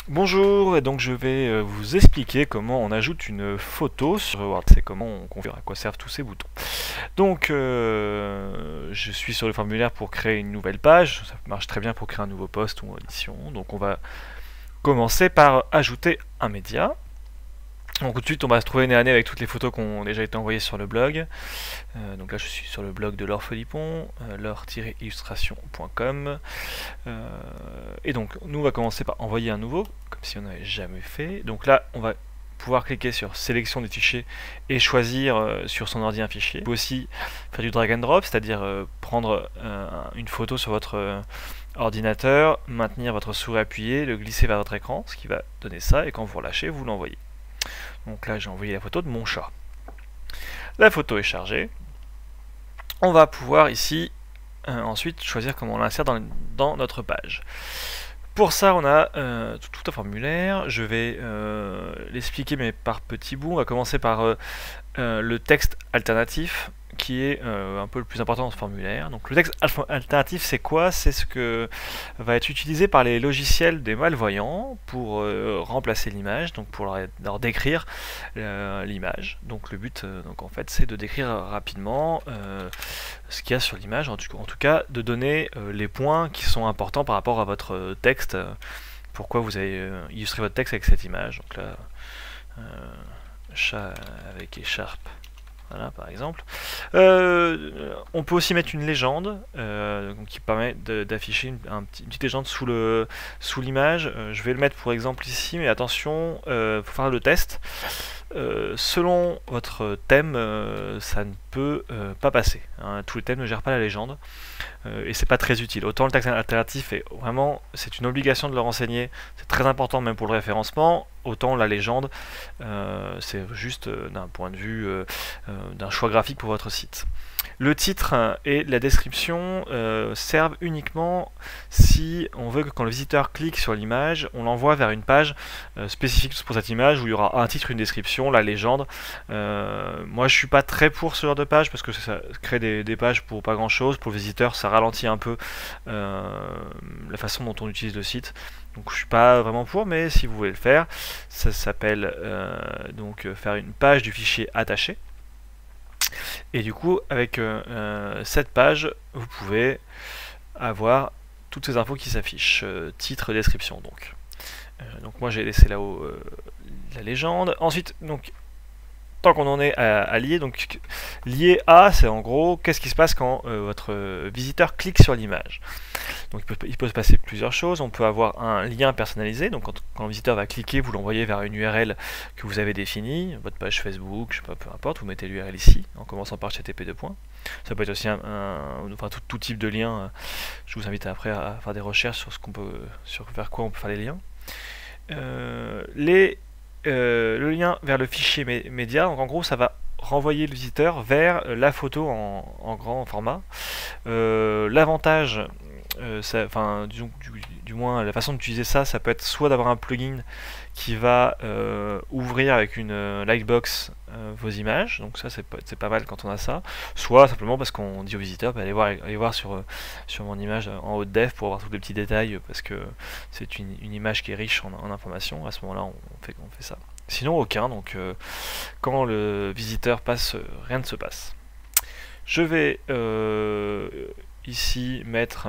Bonjour, et donc je vais vous expliquer comment on ajoute une photo sur Word, c'est comment on configure, à quoi servent tous ces boutons. Donc je suis sur le formulaire pour créer une nouvelle page, ça marche très bien pour créer un nouveau post ou édition. Donc on va commencer par ajouter un média. Donc tout de suite on va se trouver nez à nez avec toutes les photos qui ont déjà été envoyées sur le blog. Donc là je suis sur le blog de Laure Felipon, laure-illustration.com. Et donc nous on va commencer par envoyer un nouveau, comme si on n'avait jamais fait. Donc là on va pouvoir cliquer sur sélection des fichiers et choisir sur son ordi un fichier. On peut aussi faire du drag and drop, c'est-à-dire prendre une photo sur votre ordinateur, maintenir votre souris appuyée, le glisser vers votre écran, ce qui va donner ça, et quand vous relâchez, vous l'envoyez. Donc là j'ai envoyé la photo de mon chat. La photo est chargée. On va pouvoir ici ensuite choisir comment on l'insère dans notre page. Pour ça, on a tout un formulaire. Je vais l'expliquer, mais par petits bouts. On va commencer par le texte alternatif, qui est un peu le plus important dans ce formulaire. Donc le texte alternatif, c'est quoi? C'est ce que va être utilisé par les logiciels des malvoyants pour remplacer l'image, donc pour leur décrire l'image. Donc le but, donc en fait, c'est de décrire rapidement ce qu'il y a sur l'image, en tout cas de donner les points qui sont importants par rapport à votre texte, pourquoi vous avez illustré votre texte avec cette image. Donc là, chat avec écharpe, voilà par exemple. On peut aussi mettre une légende qui permet d'afficher une petite légende sous l'image. Je vais le mettre pour exemple ici, mais attention, pour faire le test. Selon votre thème, ça ne peut pas passer. Hein. Tous les thèmes ne gèrent pas la légende et c'est pas très utile. Autant le texte alternatif est vraiment, c'est une obligation de le renseigner, c'est très important même pour le référencement. Autant la légende, c'est juste d'un point de vue d'un choix graphique pour votre site. Le titre et la description servent uniquement si on veut que quand le visiteur clique sur l'image, on l'envoie vers une page spécifique pour cette image où il y aura un titre, une description, la légende. Moi je suis pas très pour ce genre de page parce que ça crée des pages pour pas grand chose. Pour le visiteur, ça ralentit un peu la façon dont on utilise le site. Donc je suis pas vraiment pour, mais si vous voulez le faire, ça s'appelle donc faire une page du fichier attaché. Et du coup, avec cette page, vous pouvez avoir toutes ces infos qui s'affichent, titre, description donc. Donc moi j'ai laissé là-haut la légende. Ensuite, donc tant qu'on en est à lier, donc lier à, c'est en gros qu'est-ce qui se passe quand votre visiteur clique sur l'image. Donc il peut se passer plusieurs choses. On peut avoir un lien personnalisé, donc quand le visiteur va cliquer, vous l'envoyez vers une URL que vous avez définie, votre page Facebook, je sais pas, peu importe, vous mettez l'URL ici, en commençant par http://. Ça peut être aussi enfin, tout type de lien. Je vous invite après à faire des recherches sur vers quoi on peut faire les liens. Le lien vers le fichier média, donc en gros ça va renvoyer le visiteur vers la photo en grand format. L'avantage, enfin du moins la façon d'utiliser ça, ça peut être soit d'avoir un plugin qui va ouvrir avec une lightbox vos images, donc ça c'est pas mal quand on a ça, soit simplement parce qu'on dit au visiteur allez voir sur mon image en haute def pour avoir tous les petits détails, parce que c'est une image qui est riche en informations. À ce moment là on fait ça, sinon aucun. Donc quand le visiteur passe, rien ne se passe. Je vais ici mettre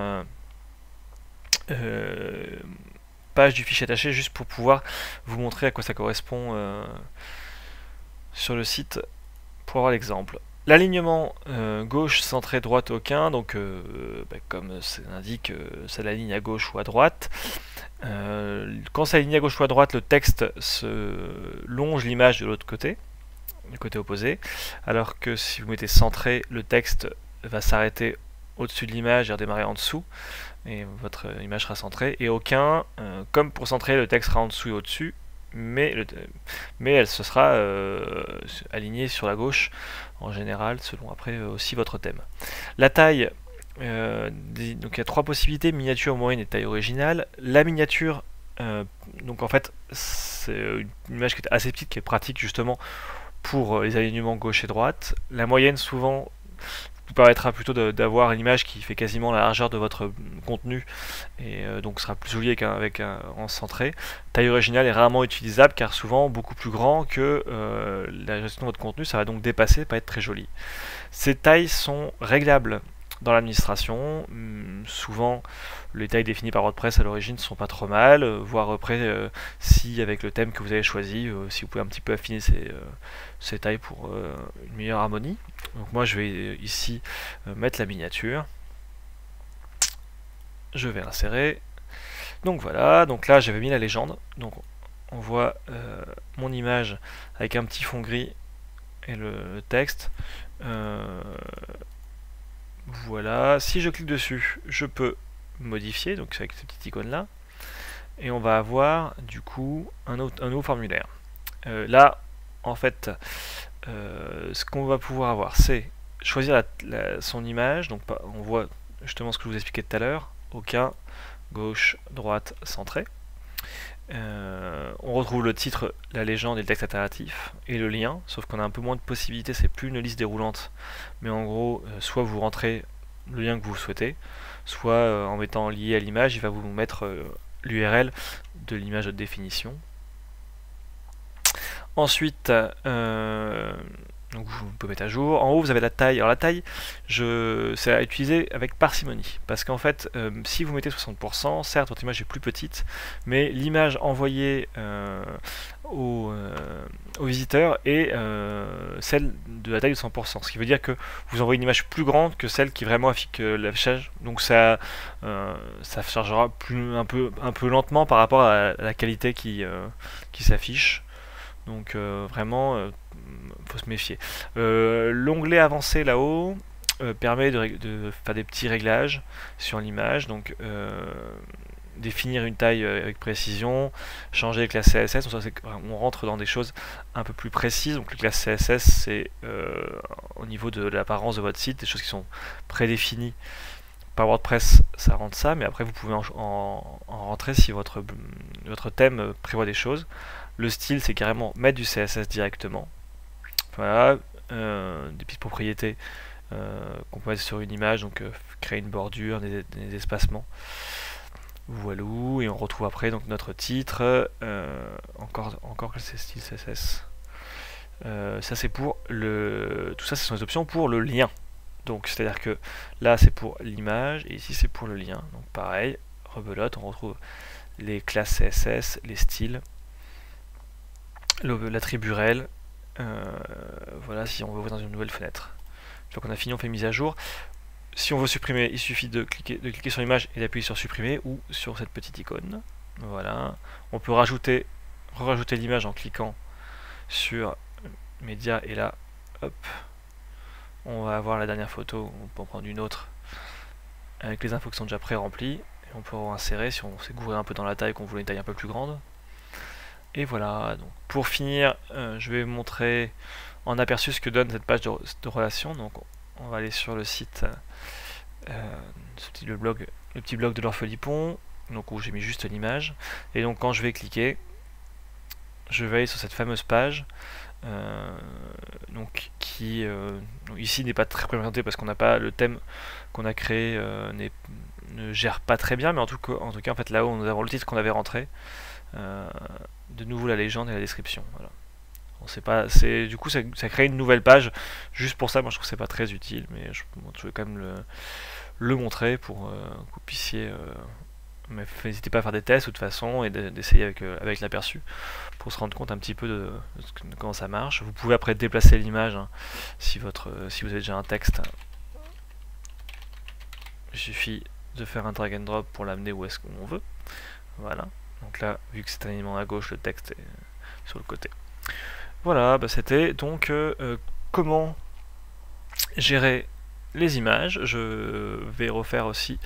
page du fichier attaché juste pour pouvoir vous montrer à quoi ça correspond sur le site pour avoir l'exemple. L'alignement gauche centré droite aucun, donc comme ça l'indique, ça l'aligne à gauche ou à droite. Quand ça aligne à gauche ou à droite, le texte se longe l'image de l'autre côté, du côté opposé, alors que si vous mettez centré, le texte va s'arrêter au-dessus de l'image et redémarrer en dessous, et votre image sera centrée. Et aucun, comme pour centrer, le texte sera en dessous et au-dessus, mais elle se sera alignée sur la gauche en général, selon après aussi votre thème. La taille, donc il y a trois possibilités: miniature, moyenne et taille originale. La miniature, donc en fait c'est une image qui est assez petite, qui est pratique justement pour les alignements gauche et droite. La moyenne, souvent vous vous permettra plutôt d'avoir une image qui fait quasiment la largeur de votre contenu et donc sera plus joli en centré. Taille originale est rarement utilisable car souvent beaucoup plus grand que la gestion de votre contenu, ça va donc dépasser, pas être très joli. Ces tailles sont réglables dans l'administration. Souvent les tailles définies par WordPress à l'origine ne sont pas trop mal, voire après si avec le thème que vous avez choisi, si vous pouvez un petit peu affiner ces tailles pour une meilleure harmonie. Donc moi je vais ici mettre la miniature, je vais insérer, donc voilà, donc là j'avais mis la légende, donc on voit mon image avec un petit fond gris et le texte. Voilà, si je clique dessus, je peux modifier, donc avec cette petite icône là, et on va avoir du coup un nouveau formulaire. Là, en fait, ce qu'on va pouvoir avoir, c'est choisir son image, donc on voit justement ce que je vous expliquais tout à l'heure, aucun, gauche, droite, centré. On retrouve le titre, la légende et le texte alternatif et le lien, sauf qu'on a un peu moins de possibilités, c'est plus une liste déroulante, mais en gros, soit vous rentrez le lien que vous souhaitez, soit en mettant lié à l'image, il va vous mettre l'URL de l'image de définition. Ensuite, donc vous pouvez mettre à jour. En haut, vous avez la taille. Alors la taille, c'est à utiliser avec parcimonie. Parce qu'en fait, si vous mettez 60%, certes, votre image est plus petite, mais l'image envoyée aux visiteurs est celle de la taille de 100%. Ce qui veut dire que vous envoyez une image plus grande que celle qui vraiment affiche l'affichage. Donc ça chargera un peu lentement par rapport à la qualité qui s'affiche. Donc vraiment, faut se méfier. L'onglet avancé là-haut permet de faire des petits réglages sur l'image. Donc définir une taille avec précision, changer les classes CSS. On rentre dans des choses un peu plus précises. Donc les classes CSS, c'est au niveau de l'apparence de votre site, des choses qui sont prédéfinies. Par WordPress, ça rentre ça, mais après vous pouvez en rentrer si votre thème prévoit des choses. Le style, c'est carrément mettre du CSS directement. Voilà, des petites propriétés qu'on peut mettre sur une image, donc créer une bordure, des espacements. Voilà, et on retrouve après donc notre titre, encore que c'est style CSS. Ça c'est pour tout ça, ce sont les options pour le lien. Donc c'est à dire que là c'est pour l'image et ici c'est pour le lien. Donc pareil, rebelote, on retrouve les classes CSS, les styles, l'attribut rel. Voilà, si on veut ouvrir dans une nouvelle fenêtre. Une fois qu'on a fini, on fait mise à jour. Si on veut supprimer, il suffit de cliquer sur l'image et d'appuyer sur supprimer ou sur cette petite icône. Voilà. On peut rajouter l'image en cliquant sur média et là, hop, on va avoir la dernière photo. On peut en prendre une autre avec les infos qui sont déjà pré-remplies. Et on peut insérer si on s'est gouré un peu dans la taille, qu'on voulait une taille un peu plus grande. Et voilà, donc pour finir, je vais vous montrer en aperçu ce que donne cette page de relation. Donc on va aller sur le site, le petit blog de l'Orphelipon, donc où j'ai mis juste l'image. Et donc quand je vais cliquer, je vais aller sur cette fameuse page, donc qui ici n'est pas très présenté parce qu'on n'a pas le thème qu'on a créé ne gère pas très bien, mais en tout cas en fait là-haut nous avons le titre qu'on avait rentré. De nouveau la légende et la description. Voilà. On sait pas, du coup ça crée une nouvelle page juste pour ça. Moi je trouve que c'est pas très utile, mais je vais quand même le montrer pour que vous puissiez. Mais n'hésitez pas à faire des tests de toute façon et d'essayer avec l'aperçu pour se rendre compte un petit peu de comment ça marche. Vous pouvez après déplacer l'image hein, si vous avez déjà un texte. Il suffit de faire un drag and drop pour l'amener où est-ce qu'on veut. Voilà. Donc là, vu que c'est un élément à gauche, le texte est sur le côté. Voilà, bah c'était donc comment gérer les images. Je vais refaire aussi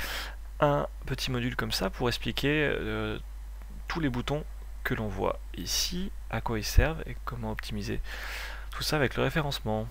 un petit module comme ça pour expliquer tous les boutons que l'on voit ici, à quoi ils servent et comment optimiser tout ça avec le référencement.